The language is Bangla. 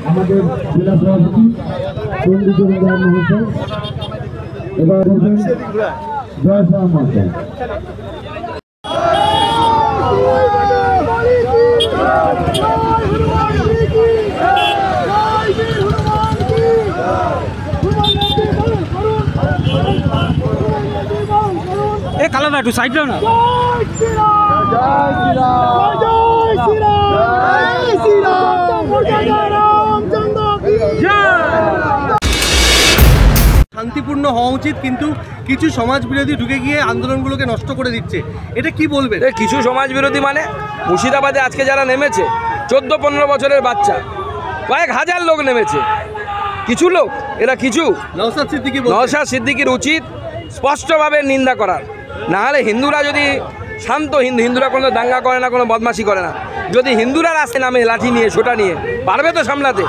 আমাদের জেলা সভাপতি পণ্ডিত মহাশয় এবার জয় শাহ মহাশয়। এই কালারটা একটু সাইড দাও না। শান্তিপূর্ণ হওয়া উচিত, কিন্তু কিছু সমাজ বিরোধী ঢুকে গিয়ে আন্দোলনগুলোকে নষ্ট করে দিচ্ছে, এটা কি বলবেন? কিছু সমাজ বিরোধী মানে মুর্শিদাবাদে আজকে যারা নেমেছে 14-15 বছরের বাচ্চা, কয়েক হাজার লোক নেমেছে। কিছু লোক, এরা কিছু। নওশাদ সিদ্দিকীর উচিত স্পষ্টভাবে নিন্দা করার। নাহলে হিন্দুরা যদি শান্ত, হিন্দুরা কোনো দাঙ্গা করে না, কোনো বদমাশি করে না, যদি হিন্দুরা রাস্তায় নামে লাঠি নিয়ে ছোটা নিয়ে, পারবে তো সামলাতে?